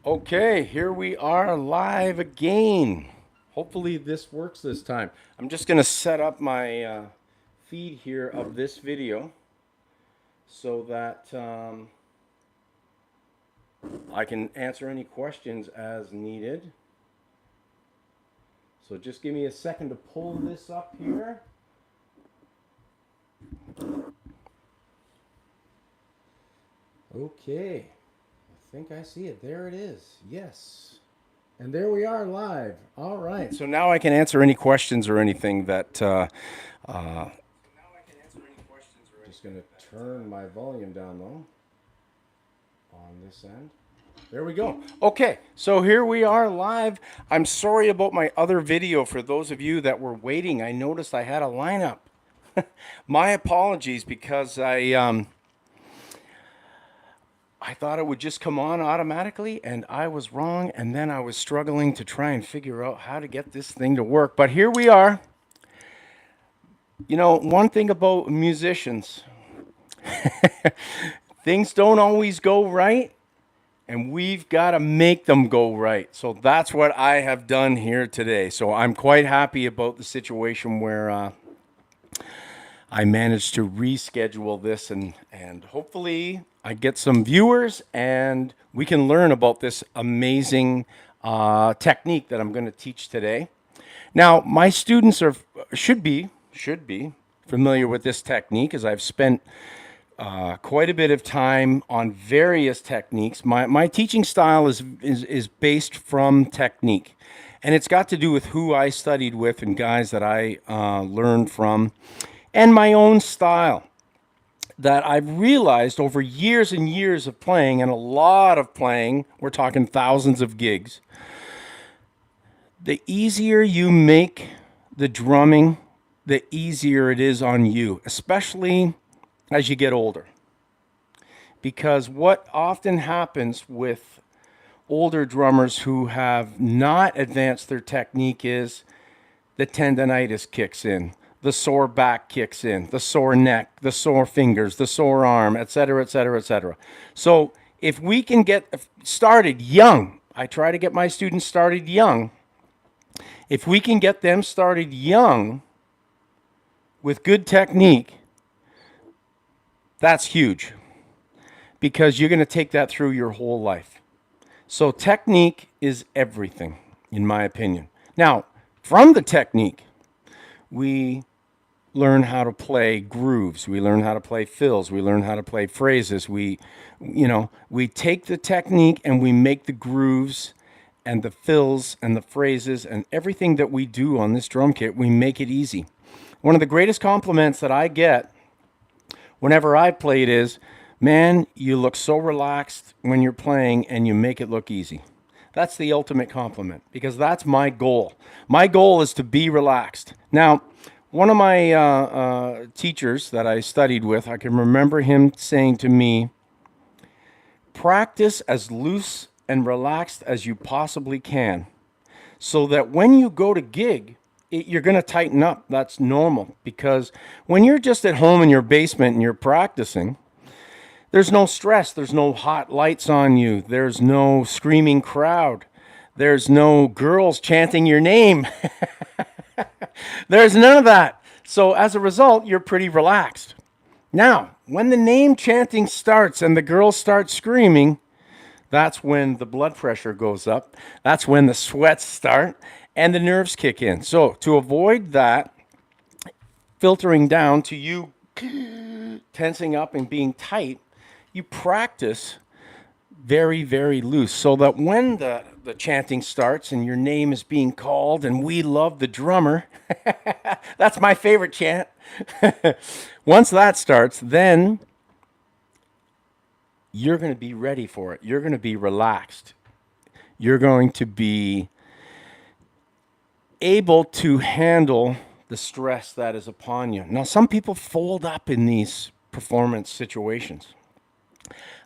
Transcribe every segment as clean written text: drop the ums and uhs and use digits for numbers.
Okay, here we are live again. Hopefully this works this time. I'm just going to set up my feed here of this video so that I can answer any questions as needed. So just give me a second to pull this up here. Okay, I think I see it. There it is. Yes. And there we are live. All right. So now I can answer any questions or anything that. Just going to turn my volume down though on this end. There we go. Okay, so here we are live. I'm sorry about my other video for those of you that were waiting. I noticed I had a lineup. My apologies because I thought it would just come on automatically, and I was wrong, and then I was struggling to try and figure out how to get this thing to work. But here we are. You know, one thing about musicians, things don't always go right, and we've got to make them go right. So that's what I have done here today. So I'm quite happy about the situation where I managed to reschedule this, and hopefully I get some viewers and we can learn about this amazing technique that I'm going to teach today. Now, my students should be familiar with this technique, as I've spent quite a bit of time on various techniques. My teaching style is based from technique, and it's got to do with who I studied with and guys that I learned from, and my own style that I've realized over years and years of playing, and a lot of playing, we're talking thousands of gigs. The easier you make the drumming, the easier it is on you, especially as you get older. Because what often happens with older drummers who have not advanced their technique is the tendonitis kicks in, the sore back kicks in, the sore neck, the sore fingers, the sore arm, etc., etc., etc. So if we can get started young, I try to get my students started young. If we can get them started young with good technique, that's huge, because you're going to take that through your whole life. So technique is everything, in my opinion. Now, from the technique, we learn how to play grooves. We learn how to play fills. We learn how to play phrases. We take the technique and we make the grooves and the fills and the phrases and everything that we do on this drum kit, we make it easy. One of the greatest compliments that I get whenever I play it is, man, you look so relaxed when you're playing and you make it look easy. That's the ultimate compliment, because that's my goal. My goal is to be relaxed. Now, one of my teachers that I studied with, I can remember him saying to me, practice as loose and relaxed as you possibly can, so that when you go to gig, you're going to tighten up. That's normal, because when you're just at home in your basement and you're practicing, there's no stress. There's no hot lights on you. There's no screaming crowd. There's no girls chanting your name. There's none of that. So as a result, you're pretty relaxed. Now, when the name chanting starts and the girls start screaming, that's when the blood pressure goes up. That's when the sweats start and the nerves kick in. So to avoid that filtering down to you tensing up and being tight, you practice very, very loose, so that when the chanting starts and your name is being called and we love the drummer, that's my favorite chant. Once that starts, then you're going to be ready for it. You're going to be relaxed. You're going to be able to handle the stress that is upon you. Now, some people fold up in these performance situations.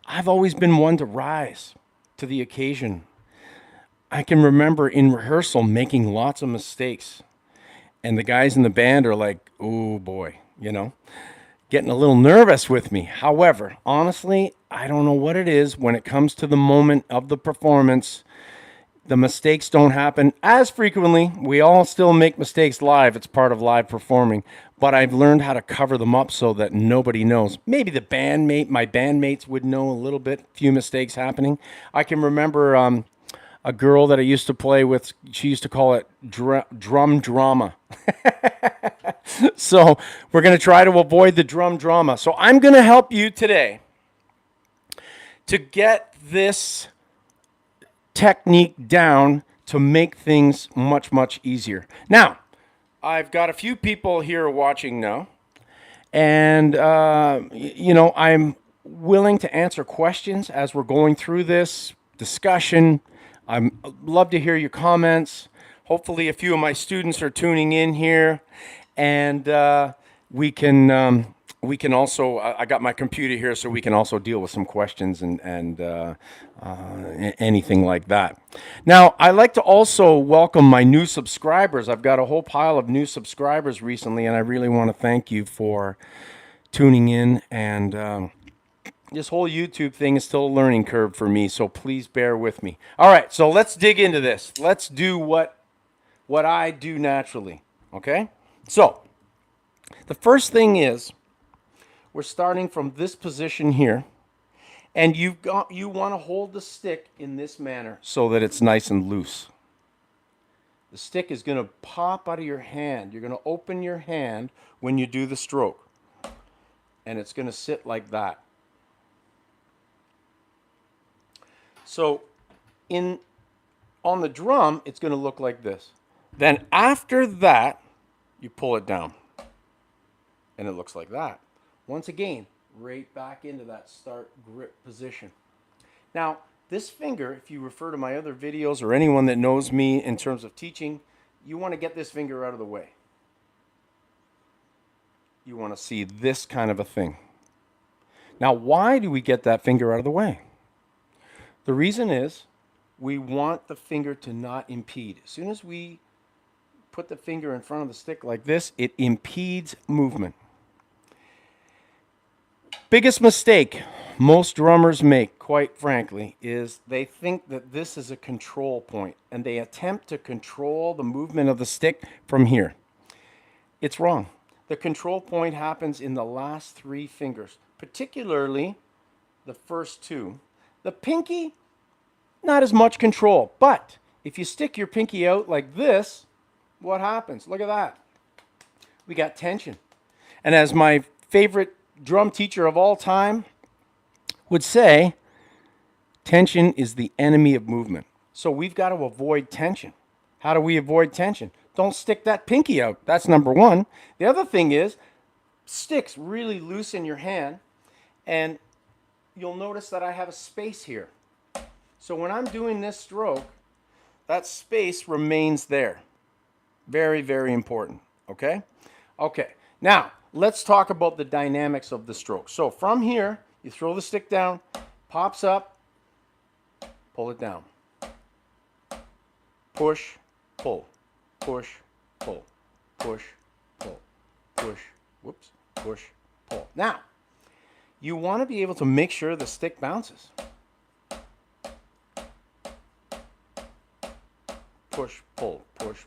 I've always been one to rise to the occasion. I can remember in rehearsal making lots of mistakes, and the guys in the band are like, oh boy, getting a little nervous with me. However, honestly, I don't know what it is when it comes to the moment of the performance. The mistakes don't happen as frequently. We all still make mistakes live. It's part of live performing. But I've learned how to cover them up so that nobody knows. Maybe my bandmates would know a little bit, few mistakes happening. I can remember a girl that I used to play with, she used to call it drum drama. So we're going to try to avoid the drum drama. So I'm going to help you today to get this technique down to make things much, much easier. Now, I've got a few people here watching now, and, I'm willing to answer questions as we're going through this discussion. I'd love to hear your comments. Hopefully, a few of my students are tuning in here, and we can also. I got my computer here, so we can also deal with some questions and anything like that. Now, I like to also welcome my new subscribers. I've got a whole pile of new subscribers recently, and I really want to thank you for tuning in. And this whole YouTube thing is still a learning curve for me, so please bear with me. All right, so let's dig into this. Let's do what I do naturally, okay? So, the first thing is, we're starting from this position here, and you want to hold the stick in this manner so that it's nice and loose. The stick is going to pop out of your hand. You're going to open your hand when you do the stroke, and it's going to sit like that. So on the drum, it's going to look like this. Then after that, you pull it down, and it looks like that. Once again, right back into that start grip position. Now, this finger, if you refer to my other videos or anyone that knows me in terms of teaching, you want to get this finger out of the way. You want to see this kind of a thing. Now, why do we get that finger out of the way? The reason is we want the finger to not impede. As soon as we put the finger in front of the stick like this, it impedes movement. Biggest mistake most drummers make, quite frankly, is they think that this is a control point, and they attempt to control the movement of the stick from here. It's wrong. The control point happens in the last three fingers, particularly the first two. The pinky, not as much control, but if you stick your pinky out like this, what happens? Look at that. We got tension. And as my favorite drum teacher of all time would say, tension is the enemy of movement. So we've got to avoid tension. How do we avoid tension? Don't stick that pinky out. That's number one. The other thing is, sticks really loose in your hand, and you'll notice that I have a space here. So when I'm doing this stroke, that space remains there. Very, very important, okay? Okay, now let's talk about the dynamics of the stroke. So from here, you throw the stick down, pops up, pull it down. Push, pull, push, pull, push, pull, push, whoops, push, pull. Now, you want to be able to make sure the stick bounces. Push, pull, push.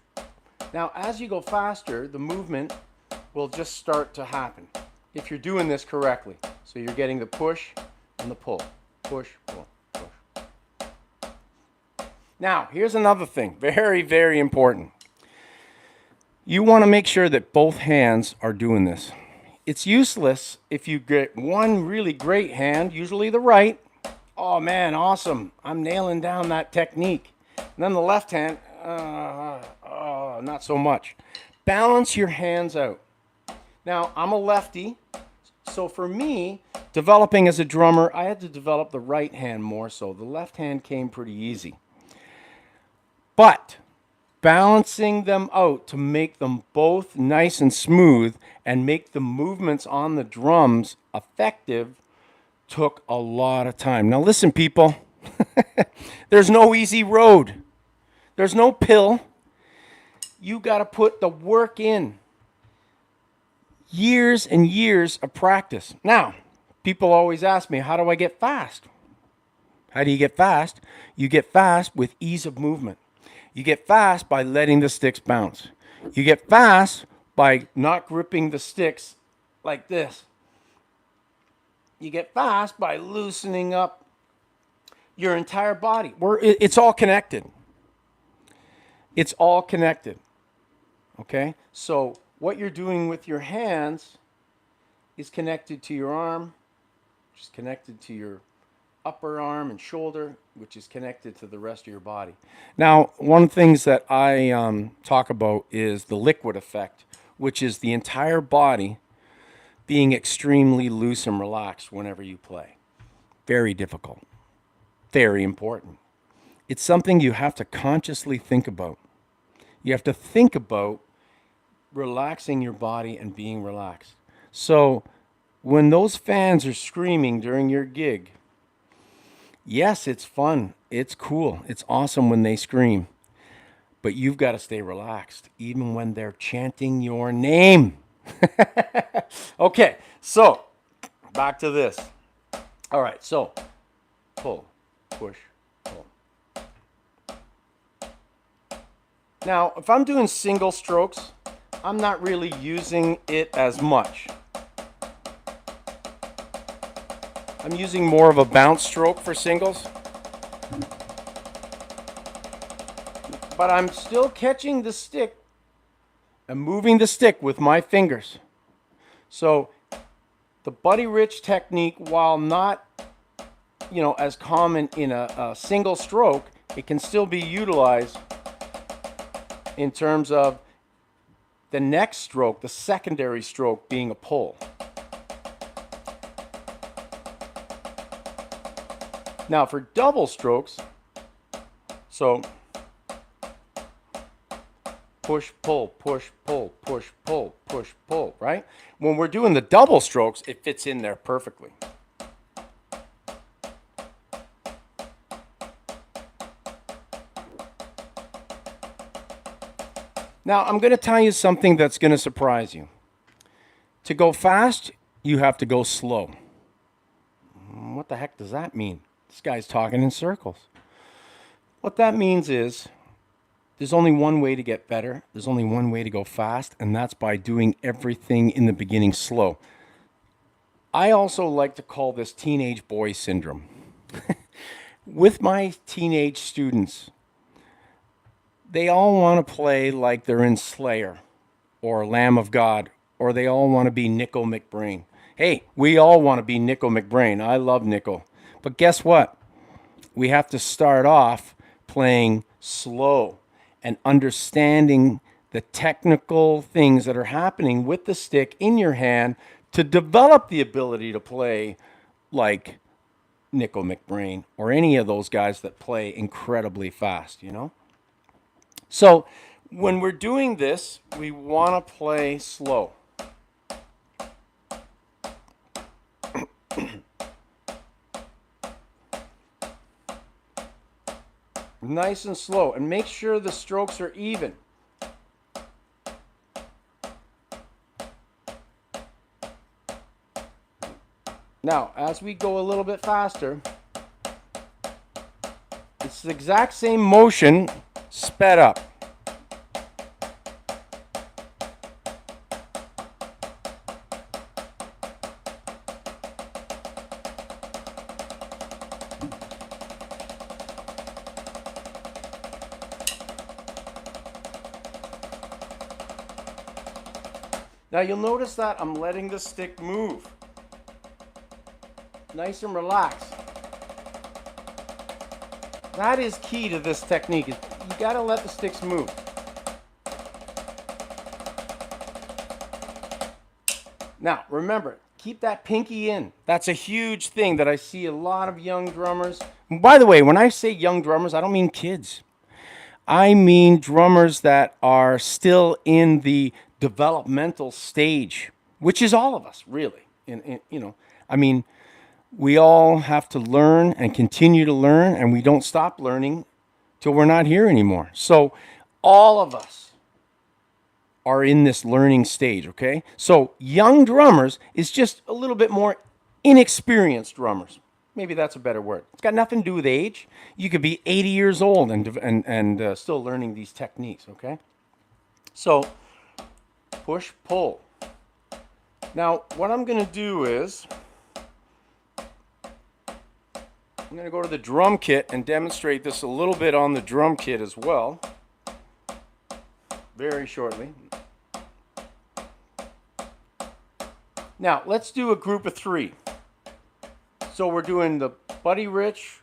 Now, as you go faster, the movement will just start to happen if you're doing this correctly. So you're getting the push and the pull. Push, pull, push. Now, here's another thing. Very, very important. You want to make sure that both hands are doing this. It's useless if you get one really great hand, usually the right. Oh man, awesome. I'm nailing down that technique. And then the left hand, not so much. Balance your hands out. Now, I'm a lefty, so for me, developing as a drummer, I had to develop the right hand more so. The left hand came pretty easy. But balancing them out to make them both nice and smooth and make the movements on the drums effective took a lot of time. Now listen, people, there's no easy road. There's no pill. You got to put the work in. Years and years of practice. Now, People always ask me, how do I get fast? How do you get fast? You get fast with ease of movement. You get fast by letting the sticks bounce. You get fast by not gripping the sticks like this. You get fast by loosening up your entire body. It's all connected. It's all connected. Okay? So what you're doing with your hands is connected to your arm, which is connected to your upper arm and shoulder, which is connected to the rest of your body. Now, one of the things that I talk about is the liquid effect, which is the entire body being extremely loose and relaxed whenever you play. Very difficult. Very important. It's something you have to consciously think about. You have to think about relaxing your body and being relaxed. So when those fans are screaming during your gig, yes, it's fun. It's cool. It's awesome when they scream. But you've got to stay relaxed, even when they're chanting your name. Okay, so back to this. All right, so pull, push, pull. Now, if I'm doing single strokes, I'm not really using it as much. I'm using more of a bounce stroke for singles. But I'm still catching the stick and moving the stick with my fingers. So the Buddy Rich technique, while not, as common in a single stroke, it can still be utilized in terms of the next stroke, the secondary stroke, being a pull. Now for double strokes, so push, pull, push, pull, push, pull, push, pull, right? When we're doing the double strokes, it fits in there perfectly. Now, I'm going to tell you something that's going to surprise you. To go fast, you have to go slow. What the heck does that mean? This guy's talking in circles. What that means is there's only one way to get better. There's only one way to go fast, and that's by doing everything in the beginning slow. I also like to call this teenage boy syndrome. With my teenage students, they all want to play like they're in Slayer or Lamb of God, or they all want to be Nickel McBrain. Hey, we all want to be Nickel McBrain. I love Nickel. But guess what? We have to start off playing slow and understanding the technical things that are happening with the stick in your hand to develop the ability to play like Nickel McBrain or any of those guys that play incredibly fast, So when we're doing this, we want to play slow. Nice and slow, and make sure the strokes are even. Now, as we go a little bit faster, it's the exact same motion sped up. Now you'll notice that I'm letting the stick move. Nice and relaxed. That is key to this technique. You gotta let the sticks move. Now remember, keep that pinky in. That's a huge thing that I see a lot of young drummers. And by the way, when I say young drummers, I don't mean kids. I mean drummers that are still in the developmental stage, which is all of us, really. We all have to learn and continue to learn, and we don't stop learning till we're not here anymore. So all of us are in this learning stage, okay? So young drummers is just a little bit more inexperienced drummers. Maybe that's a better word. It's got nothing to do with age. You could be 80 years old and still learning these techniques, okay? So, push, pull. Now, what I'm going to do is, I'm going to go to the drum kit and demonstrate this a little bit on the drum kit as well, very shortly. Now, let's do a group of 3. So we're doing the Buddy Rich,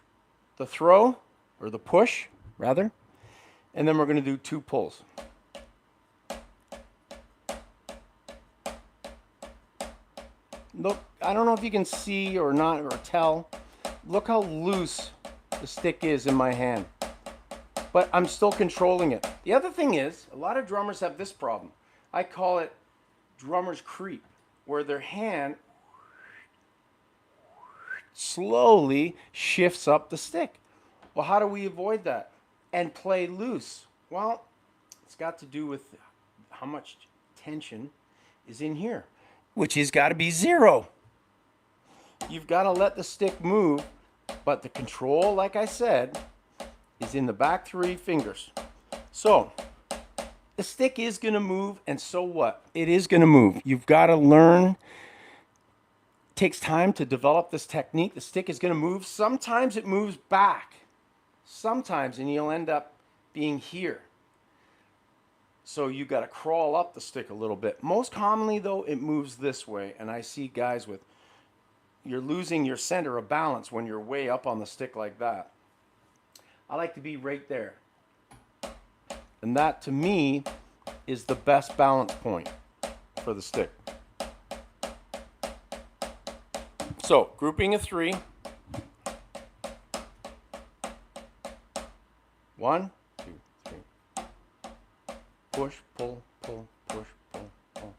the throw, or the push, rather, and then we're going to do 2 pulls. Look, I don't know if you can see or not or tell. Look how loose the stick is in my hand. But I'm still controlling it. The other thing is, a lot of drummers have this problem. I call it drummer's creep, where their hand slowly shifts up the stick. Well, how do we avoid that and play loose? Well, it's got to do with how much tension is in here, which has got to be 0. You've got to let the stick move, but the control, like I said, is in the back 3 fingers. So the stick is going to move, and so what? It is going to move. You've got to learn. It takes time to develop this technique. The stick is going to move. Sometimes it moves back. Sometimes, and you'll end up being here. So you got to crawl up the stick a little bit. Most commonly, though, it moves this way, and I see guys with, you're losing your center of balance when you're way up on the stick like that. I like to be right there. And that, to me, is the best balance point for the stick. So, grouping of 3. 1, 2, 3. Push, pull, pull, push, pull, pull.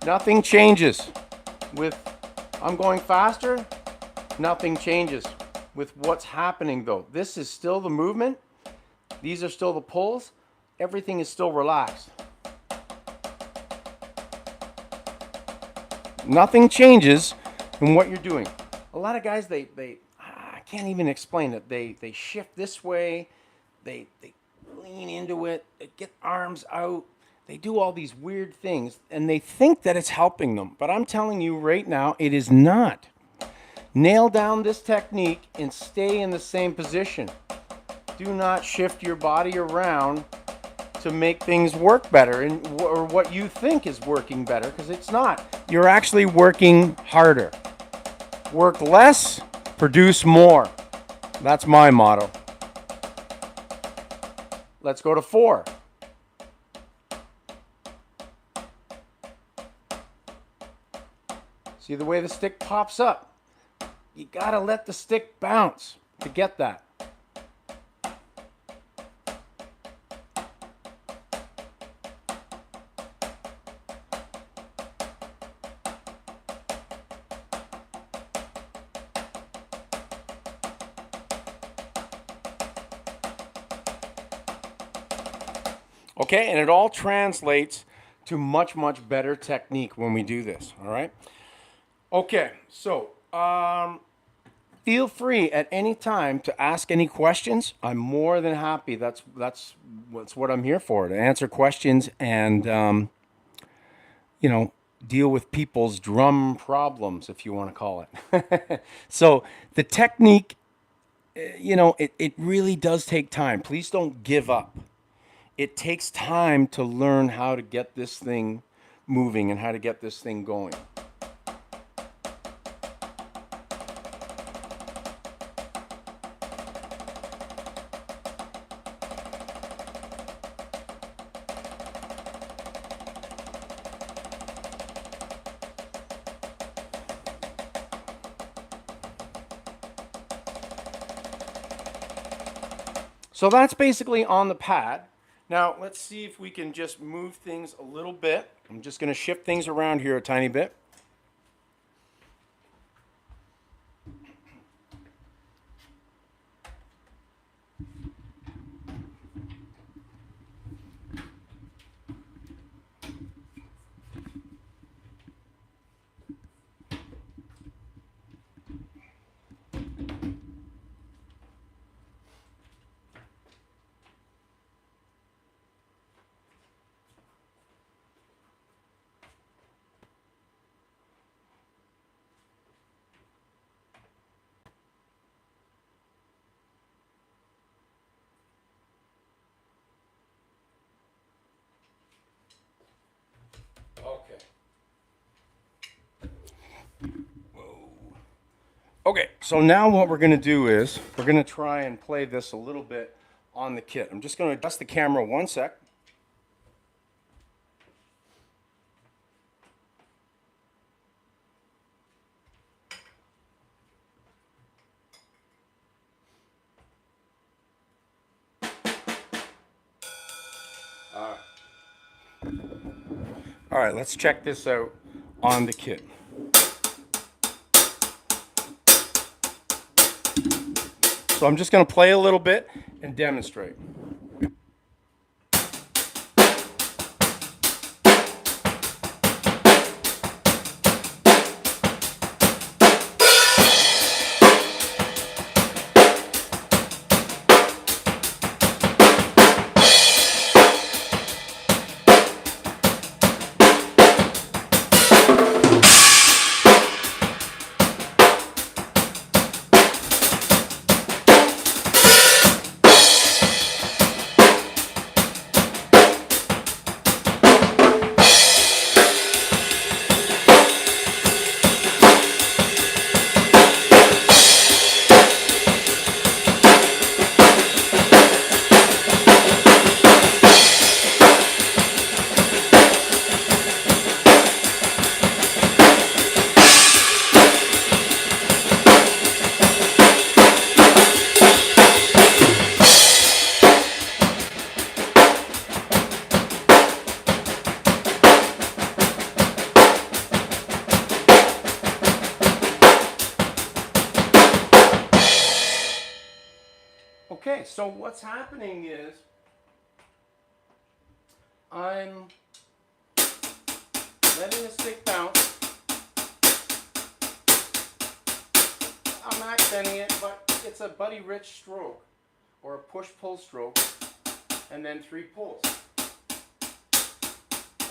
Nothing changes with, I'm going faster, nothing changes with what's happening though. This is still the movement. These are still the pulls. Everything is still relaxed. Nothing changes in what you're doing. A lot of guys, I can't even explain it. They shift this way. They lean into it. They get arms out. They do all these weird things, and they think that it's helping them. But I'm telling you right now, it is not. Nail down this technique and stay in the same position. Do not shift your body around to make things work better, or what you think is working better, because it's not. You're actually working harder. Work less, produce more. That's my motto. Let's go to 4. See the way the stick pops up? You gotta let the stick bounce to get that. Okay, and it all translates to much, much better technique when we do this, all right? Okay, so feel free at any time to ask any questions. I'm more than happy. That's what I'm here for, to answer questions and, you know, deal with people's drum problems, if you want to call it. So the technique, you know, it really does take time. Please don't give up. It takes time to learn how to get this thing moving and how to get this thing going. So that's basically on the pad. Now let's see if we can just move things a little bit. I'm just going to shift things around here a tiny bit. Okay, so now what we're going to do is we're going to try and play this a little bit on the kit. I'm just going to adjust the camera one sec. All right, let's check this out on the kit. So I'm just going to play a little bit and demonstrate. Okay, so what's happening is I'm letting the stick bounce. I'm accenting it, but it's a Buddy Rich stroke or a push-pull stroke and then 3 pulls.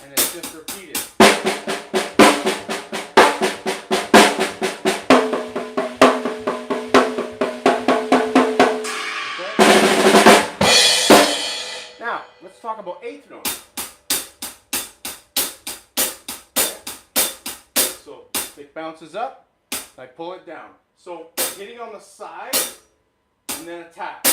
And it's just repeated. Now, let's talk about 8th note. So, stick bounces up, I pull it down. So, hitting on the side, and then a tap.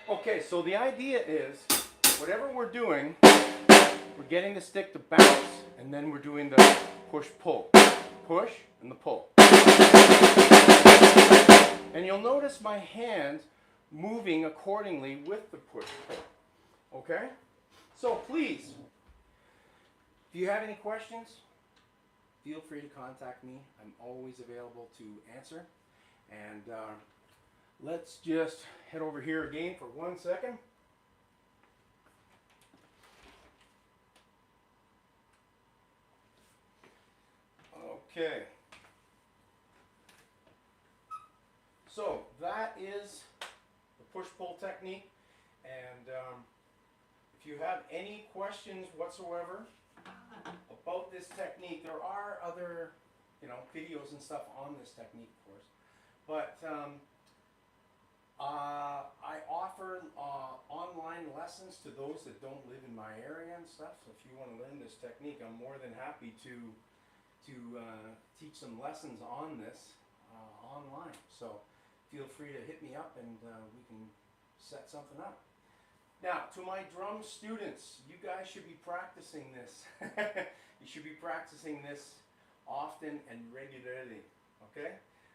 Okay, so the idea is, whatever we're doing, we're getting the stick to bounce, and then we're doing the push-pull. Push and the pull. And you'll notice my hand moving accordingly with the push-pull. Okay? So please, if you have any questions, feel free to contact me. I'm always available to answer. And let's just head over here again for 1 second. Okay. So that is the push-pull technique. And if you have any questions whatsoever about this technique, there are other, videos and stuff on this technique, of course. But I offer online lessons to those that don't live in my area and stuff. So if you want to learn this technique, I'm more than happy to teach some lessons on this online. So feel free to hit me up and we can set something up. Now, to my drum students, you guys should be practicing this. You should be practicing this often and regularly. Okay?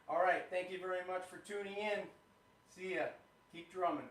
All right. Thank you very much for tuning in. See ya. Keep drumming.